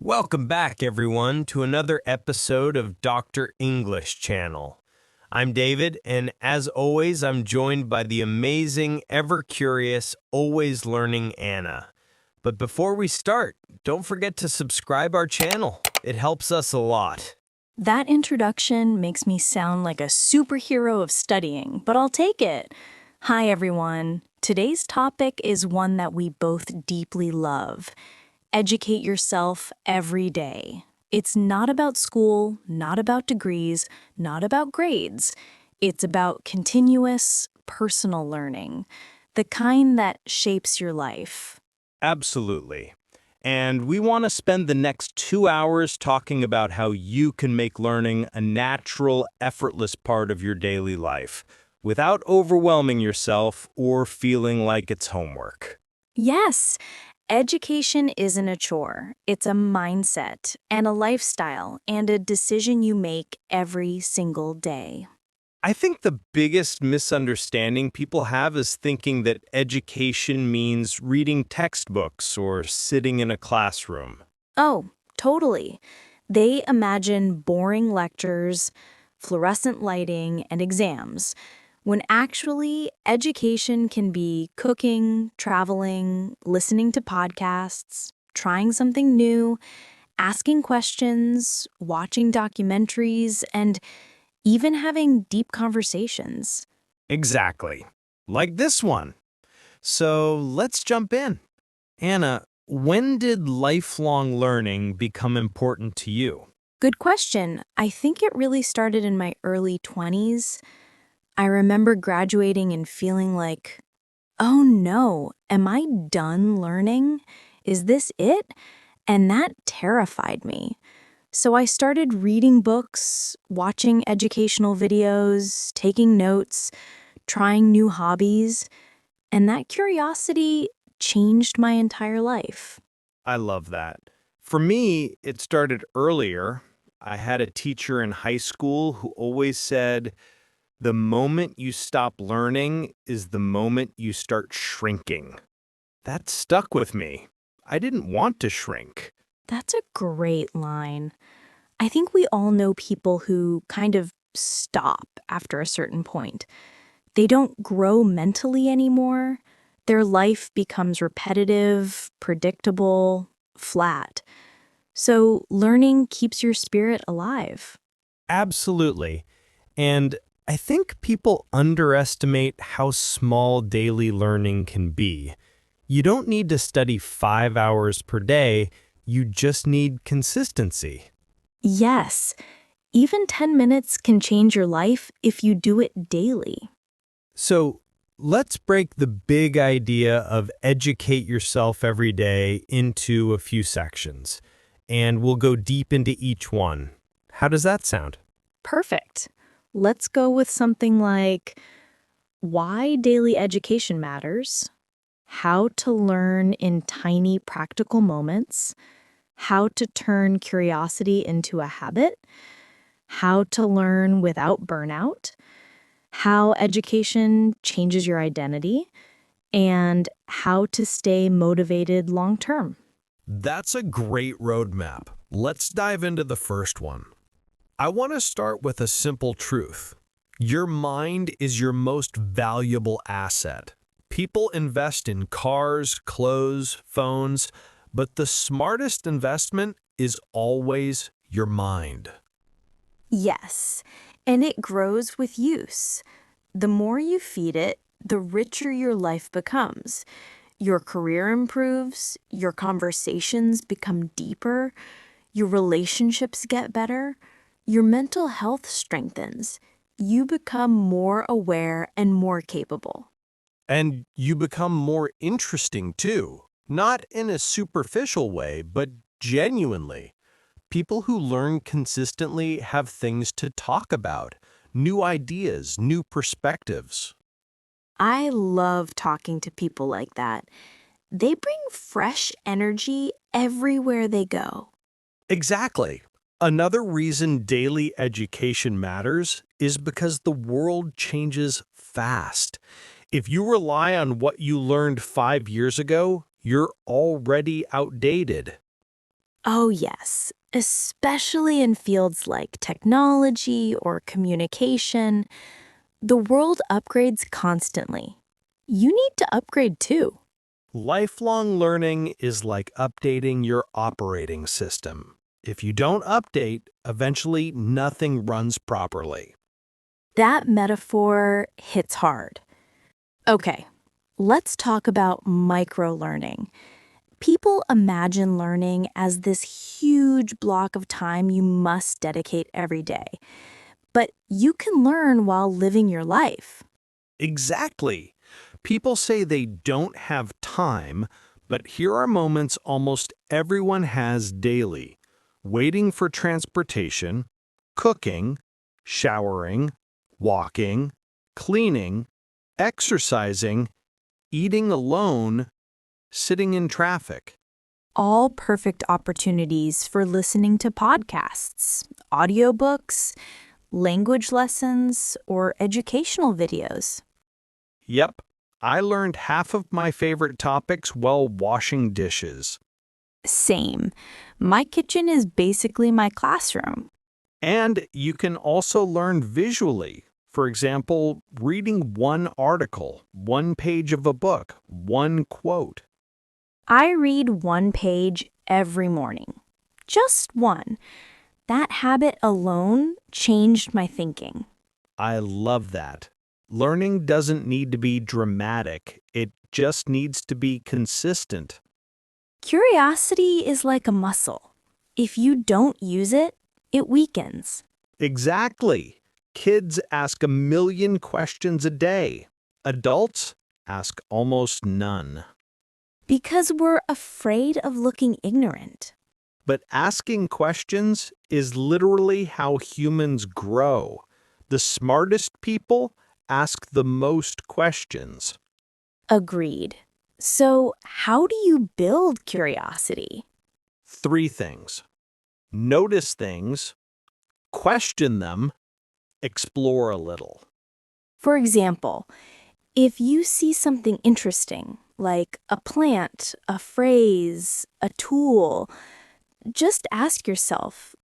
Welcome back, everyone, to another episode of Dr. English Channel. I'm David, and as always, I'm joined by the amazing, ever-curious, always learning Anna. But before we start, don't forget to subscribe our channel. It helps us a lot. That introduction makes me sound like a superhero of studying, but I'll take it. Hi, everyone. Today's topic is one that we both deeply love. Educate yourself every day. It's not about school, not about degrees, not about grades. It's about continuous, personal learning, the kind that shapes your life. Absolutely. And we want to spend the next 2 hours talking about how you can make learning a natural, effortless part of your daily life without overwhelming yourself or feeling like it's homework. Yes, education isn't a chore. It's a mindset and a lifestyle and a decision you make every single day. I think the biggest misunderstanding people have is thinking that education means reading textbooks or sitting in a classroom. Oh, totally. They imagine boring lectures, fluorescent lighting, and exams, when actually education can be cooking, traveling, listening to podcasts, trying something new, asking questions, watching documentaries, and even having deep conversations. Exactly. Like this one. So let's jump in. Anna, when did lifelong learning become important to you? Good question. I think it really started in my early 20s. I remember graduating and feeling like, oh no, am I done learning? Is this it? And that terrified me. So I started reading books, watching educational videos, taking notes, trying new hobbies, and that curiosity changed my entire life. I love that. For me, it started earlier. I had a teacher in high school who always said, the moment you stop learning is the moment you start shrinking. That stuck with me. I didn't want to shrink. That's a great line. I think we all know people who kind of stop after a certain point. They don't grow mentally anymore. Their life becomes repetitive, predictable, flat. So learning keeps your spirit alive. Absolutely. And I think people underestimate how small daily learning can be. You don't need to study 5 hours per day, you just need consistency. Yes, even 10 minutes can change your life if you do it daily. So let's break the big idea of educate yourself every day into a few sections, and we'll go deep into each one. How does that sound? Perfect. Let's go with something like why daily education matters, how to learn in tiny practical moments, how to turn curiosity into a habit, how to learn without burnout, how education changes your identity, and how to stay motivated long term. That's a great roadmap. Let's dive into the first one. I want to start with a simple truth. Your mind is your most valuable asset. People invest in cars, clothes, phones, but the smartest investment is always your mind. Yes, and it grows with use. The more you feed it, the richer your life becomes. Your career improves, your conversations become deeper, your relationships get better, your mental health strengthens. You become more aware and more capable. And you become more interesting too, not in a superficial way, but genuinely. People who learn consistently have things to talk about, new ideas, new perspectives. I love talking to people like that. They bring fresh energy everywhere they go. Exactly. Another reason daily education matters is because the world changes fast. If you rely on what you learned 5 years ago, you're already outdated. Oh, yes, especially in fields like technology or communication. The world upgrades constantly. You need to upgrade too. Lifelong learning is like updating your operating system. If you don't update, eventually nothing runs properly. That metaphor hits hard. Okay, let's talk about micro-learning. People imagine learning as this huge block of time you must dedicate every day. But you can learn while living your life. Exactly. People say they don't have time, but here are moments almost everyone has daily: waiting for transportation, cooking, showering, walking, cleaning, exercising, eating alone, sitting in traffic. All perfect opportunities for listening to podcasts, audiobooks, language lessons, or educational videos. Yep, I learned half of my favorite topics while washing dishes. Same. My kitchen is basically my classroom. And you can also learn visually. For example, reading one article, one page of a book, one quote. I read one page every morning. Just one. That habit alone changed my thinking. I love that. Learning doesn't need to be dramatic, it just needs to be consistent. Curiosity is like a muscle. If you don't use it, it weakens. Exactly. Kids ask a million questions a day. Adults ask almost none. Because we're afraid of looking ignorant. But asking questions is literally how humans grow. The smartest people ask the most questions. Agreed. So, how do you build curiosity? 3 things: notice things, question them, explore a little. For example, if you see something interesting, like a plant, a phrase, a tool, just ask yourself,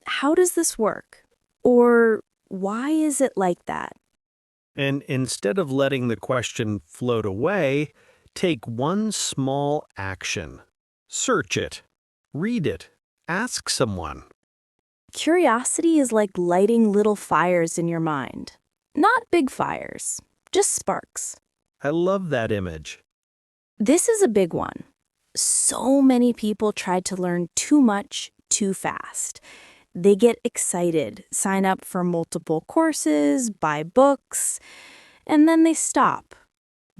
how does this work? Or why is it like that? And instead of letting the question float away, take one small action. Search it, read it, ask someone. Curiosity is like lighting little fires in your mind. Not big fires, just sparks. I love that image. This is a big one. So many people try to learn too much too fast. They get excited, sign up for multiple courses, buy books, and then they stop.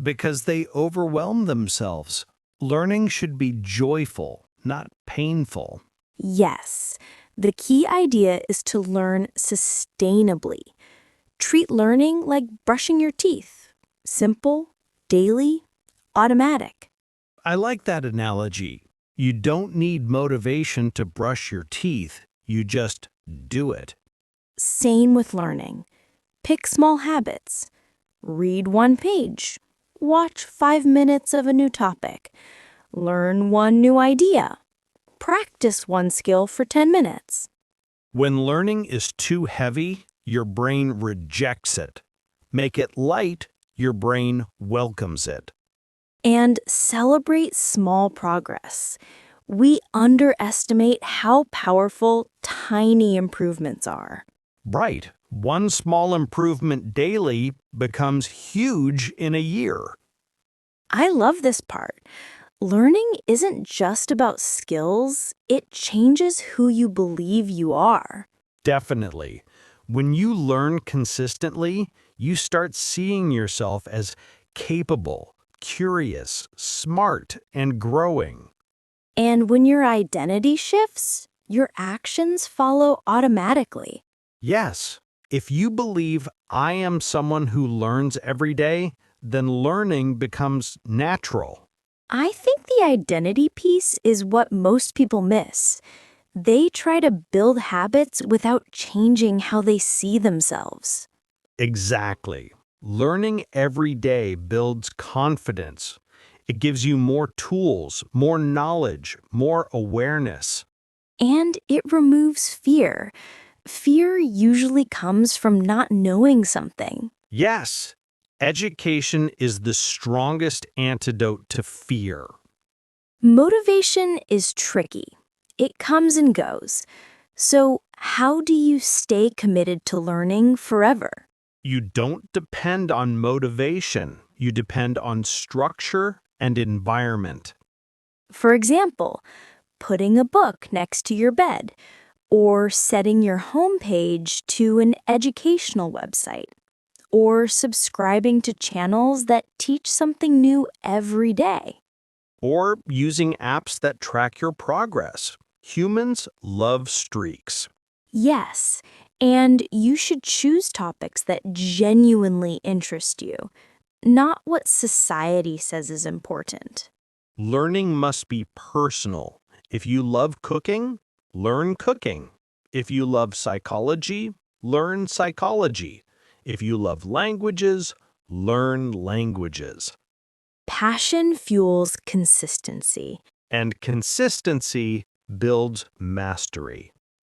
Because they overwhelm themselves. Learning should be joyful, not painful. Yes, the key idea is to learn sustainably. Treat learning like brushing your teeth. Simple, daily, automatic. I like that analogy. You don't need motivation to brush your teeth, you just do it. Same with learning. Pick small habits. Read one page. Watch 5 minutes of a new topic. Learn one new idea. Practice one skill for 10 minutes. When learning is too heavy, your brain rejects it. Make it light, your brain welcomes it. And celebrate small progress. We underestimate how powerful tiny improvements are. Right. One small improvement daily becomes huge in a year. I love this part. Learning isn't just about skills, it changes who you believe you are. Definitely. When you learn consistently, you start seeing yourself as capable, curious, smart, and growing. And when your identity shifts, your actions follow automatically. Yes, if you believe I am someone who learns every day, then learning becomes natural. I think the identity piece is what most people miss. They try to build habits without changing how they see themselves. Exactly. Learning every day builds confidence. It gives you more tools, more knowledge, more awareness. And it removes fear. Fear usually comes from not knowing something. Yes, education is the strongest antidote to fear. Motivation is tricky. It comes and goes. So, how do you stay committed to learning forever? You don't depend on motivation. You depend on structure and environment. For example, putting a book next to your bed, or setting your homepage to an educational website, or subscribing to channels that teach something new every day. Or using apps that track your progress. Humans love streaks. Yes, and you should choose topics that genuinely interest you, not what society says is important. Learning must be personal. If you love cooking, learn cooking. If you love psychology, learn psychology. If you love languages, learn languages. Passion fuels consistency. And consistency builds mastery.